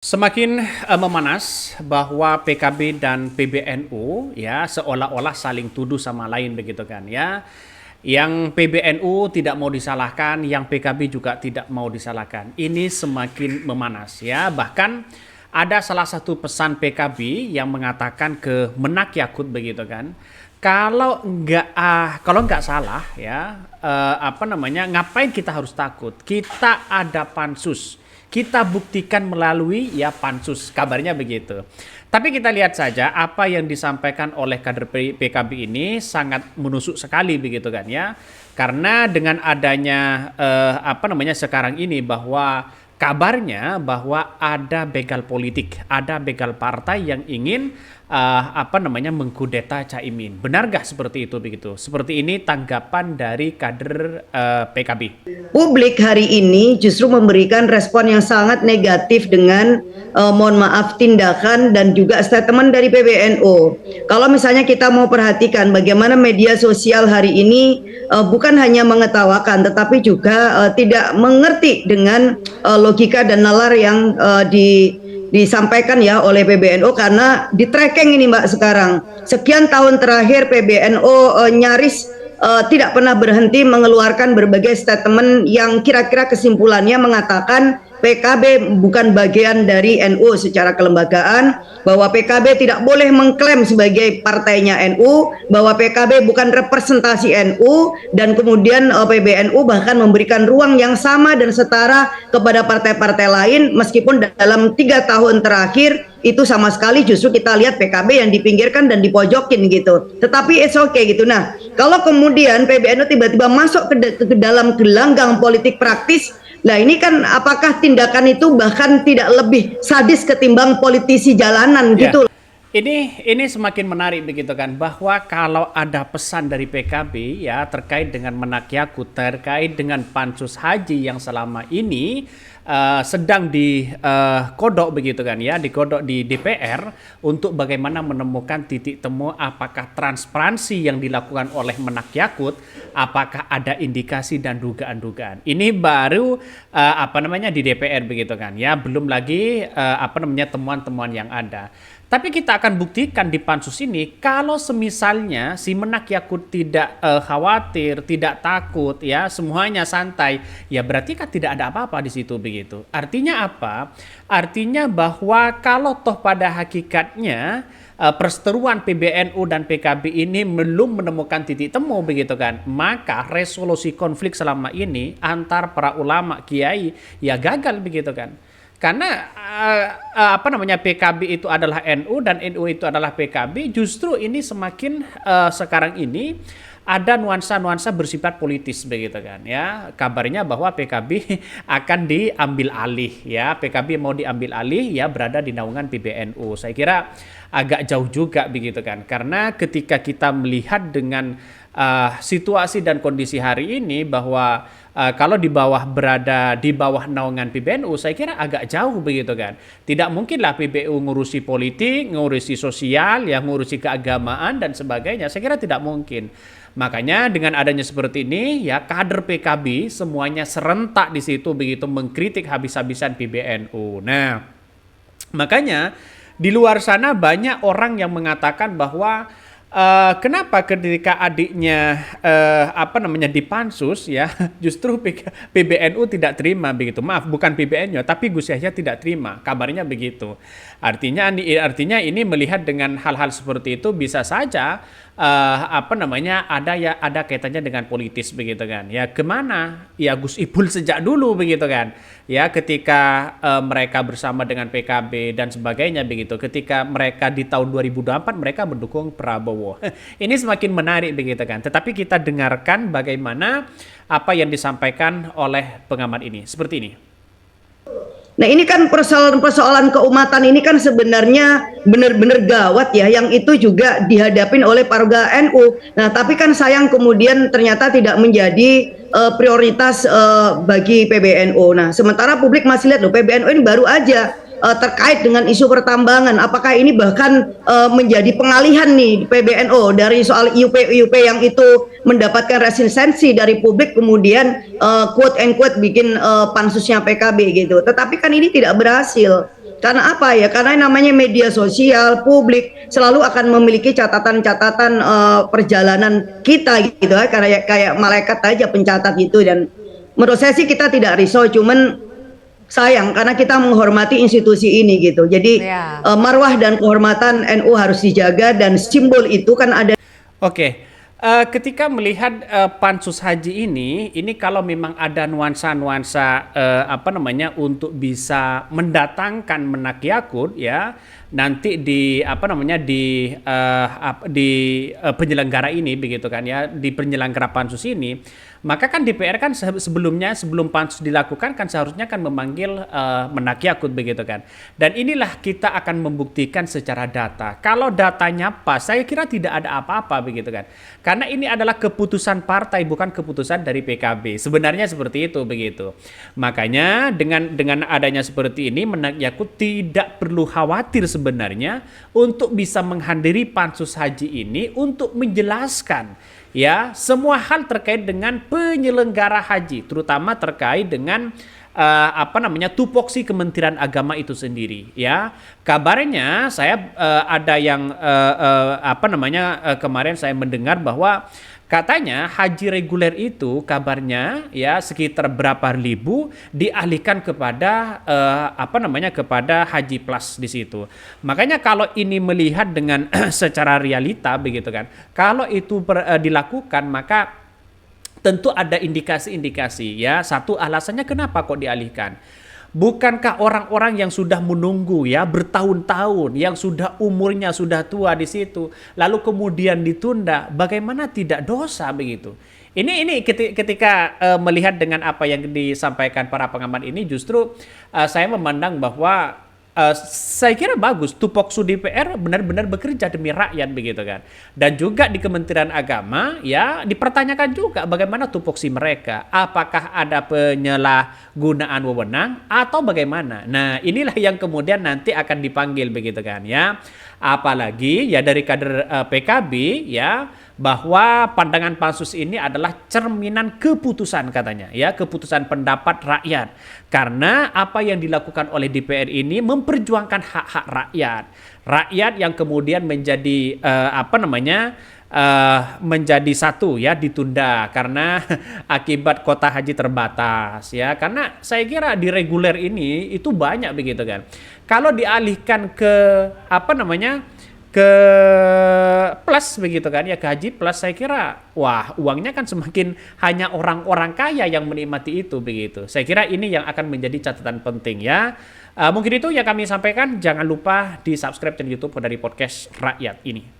Semakin memanas bahwa PKB dan PBNU ya seolah-olah saling tuduh sama lain begitu kan ya. Yang PBNU tidak mau disalahkan, yang PKB juga tidak mau disalahkan. Ini semakin memanas ya. Bahkan ada salah satu pesan PKB yang mengatakan ke Menak Yakut begitu kan. Kalau nggak salah ya ngapain kita harus takut? Kita ada pansus, kita buktikan melalui ya pansus, kabarnya begitu. Tapi kita lihat saja apa yang disampaikan oleh kader PKB ini sangat menusuk sekali begitu kan ya. Karena dengan adanya sekarang ini bahwa kabarnya bahwa ada begal politik, ada begal partai yang ingin mengkudeta Caimin. Benar gak seperti itu begitu? Seperti ini tanggapan dari kader PKB. Publik hari ini justru memberikan respon yang sangat negatif dengan mohon maaf tindakan dan juga statement dari PBNU. Kalau misalnya kita mau perhatikan bagaimana media sosial hari ini bukan hanya mengetawakan tetapi juga tidak mengerti dengan logika dan nalar yang disampaikan ya oleh PBNU, karena di tracking ini Mbak sekarang sekian tahun terakhir PBNU nyaris tidak pernah berhenti mengeluarkan berbagai statement yang kira-kira kesimpulannya mengatakan PKB bukan bagian dari NU secara kelembagaan, bahwa PKB tidak boleh mengklaim sebagai partainya NU, bahwa PKB bukan representasi NU, dan kemudian PBNU bahkan memberikan ruang yang sama dan setara kepada partai-partai lain, meskipun dalam 3 tahun terakhir itu sama sekali justru kita lihat PKB yang dipinggirkan dan dipojokin gitu. Tetapi it's okay gitu. Nah, kalau kemudian PBNU tiba-tiba masuk ke dalam gelanggang politik praktis, nah ini kan apakah tindakan itu bahkan tidak lebih sadis ketimbang politisi jalanan gitu. Ini semakin menarik begitu kan, bahwa kalau ada pesan dari PKB ya terkait dengan Menak Yakut, terkait dengan pansus haji yang selama ini sedang dikodok begitu kan ya, dikodok di DPR untuk bagaimana menemukan titik temu apakah transparansi yang dilakukan oleh Menak Yakut, apakah ada indikasi dan dugaan-dugaan. Ini baru di DPR begitu kan ya, belum lagi temuan-temuan yang ada. Tapi kita akan buktikan di pansus ini kalau semisalnya si Menak Yakut tidak khawatir, tidak takut ya, semuanya santai, ya berarti kan tidak ada apa-apa di situ begitu. Artinya apa? Artinya bahwa kalau toh pada hakikatnya perseteruan PBNU dan PKB ini belum menemukan titik temu begitu kan, maka resolusi konflik selama ini antar para ulama kiai ya gagal begitu kan. Karena PKB itu adalah NU dan NU itu adalah PKB, justru ini semakin sekarang ini ada nuansa-nuansa bersifat politis begitu kan ya. Kabarnya bahwa PKB akan diambil alih ya, PKB mau diambil alih ya, berada di naungan PBNU. Saya kira agak jauh juga begitu kan, karena ketika kita melihat dengan situasi dan kondisi hari ini bahwa kalau berada di bawah naungan PBNU, saya kira agak jauh begitu kan. Tidak mungkinlah PBNU ngurusi politik, ngurusi sosial, ya ngurusi keagamaan dan sebagainya. Saya kira tidak mungkin. Makanya dengan adanya seperti ini ya, kader PKB semuanya serentak di situ begitu mengkritik habis-habisan PBNU. Nah, makanya di luar sana banyak orang yang mengatakan bahwa kenapa ketika adiknya di pansus ya, justru PBNU tidak terima begitu. Maaf, bukan PBNU tapi Gus Yahya tidak terima. Kabarnya begitu. Artinya ini melihat dengan hal-hal seperti itu bisa saja ada kaitannya dengan politis begitu kan. Ya kemana? Ya Gus Ipul sejak dulu begitu kan. Ya ketika mereka bersama dengan PKB dan sebagainya begitu. Ketika mereka di tahun 2024 mereka mendukung Prabowo. Ini semakin menarik begitu kan. Tetapi kita dengarkan bagaimana apa yang disampaikan oleh pengamat ini. Seperti ini. Nah ini kan persoalan keumatan ini kan sebenarnya benar-benar gawat ya, yang itu juga dihadapin oleh para NU. Nah tapi kan sayang kemudian ternyata tidak menjadi prioritas bagi PBNU. Nah sementara publik masih lihat loh, PBNU ini baru aja terkait dengan isu pertambangan. Apakah ini bahkan menjadi pengalihan nih PBNU dari soal IUP yang itu mendapatkan resistensi dari publik, kemudian quote and quote bikin pansusnya PKB gitu. Tetapi kan ini tidak berhasil. Karena apa ya? Karena yang namanya media sosial, publik selalu akan memiliki catatan-catatan perjalanan kita gitu ya, karena kayak malaikat aja pencatat gitu. Dan menurut saya sih kita tidak risau, cuman sayang karena kita menghormati institusi ini gitu. Jadi Ya. marwah dan kehormatan NU harus dijaga, dan simbol itu kan ada. Oke, ketika melihat pansus haji ini kalau memang ada nuansa-nuansa apa namanya untuk bisa mendatangkan Menak Yakut ya nanti di apa namanya di penyelenggara ini begitu kan ya, di penyelenggara pansus ini, maka kan DPR kan sebelumnya sebelum pansus dilakukan kan seharusnya kan memanggil Menak Yakut begitu kan, dan inilah kita akan membuktikan secara data. Kalau datanya pas, saya kira tidak ada apa-apa begitu kan. Karena ini adalah keputusan partai, bukan keputusan dari PKB. Sebenarnya seperti itu begitu. Makanya dengan adanya seperti ini, Menak Yakut tidak perlu khawatir sebenarnya untuk bisa menghadiri pansus haji ini untuk menjelaskan ya semua hal terkait dengan penyelenggara haji, terutama terkait dengan apa namanya tupoksi Kementerian Agama itu sendiri ya. Kabarnya saya ada yang apa namanya kemarin saya mendengar bahwa katanya haji reguler itu kabarnya ya sekitar berapa ribu dialihkan kepada apa namanya kepada haji plus di situ. Makanya kalau ini melihat dengan secara realita begitu kan, kalau itu dilakukan maka tentu ada indikasi-indikasi ya. Satu, alasannya kenapa kok dialihkan? Bukankah orang-orang yang sudah menunggu ya bertahun-tahun, yang sudah umurnya sudah tua di situ, lalu kemudian ditunda, bagaimana tidak dosa begitu? Ini ketika melihat dengan apa yang disampaikan para pengamat ini, justru saya memandang bahwa saya kira bagus tupoksi DPR benar-benar bekerja demi rakyat begitu kan, dan juga di Kementerian Agama ya dipertanyakan juga bagaimana tupoksi mereka, apakah ada penyalahgunaan wewenang atau bagaimana. Nah inilah yang kemudian nanti akan dipanggil begitu kan ya, apalagi ya dari kader PKB ya, bahwa pandangan pansus ini adalah cerminan keputusan katanya ya, keputusan pendapat rakyat, karena apa yang dilakukan oleh DPR ini memperjuangkan hak-hak rakyat yang kemudian menjadi apa namanya menjadi satu ya, ditunda karena akibat kuota haji terbatas ya. Karena saya kira di reguler ini itu banyak begitu kan, kalau dialihkan ke apa namanya ke plus begitu kan ya, ke haji plus, saya kira wah uangnya kan semakin hanya orang-orang kaya yang menikmati itu begitu. Saya kira ini yang akan menjadi catatan penting ya. Mungkin itu yang kami sampaikan. Jangan lupa di subscribe channel YouTube dari Podcast Rakyat ini.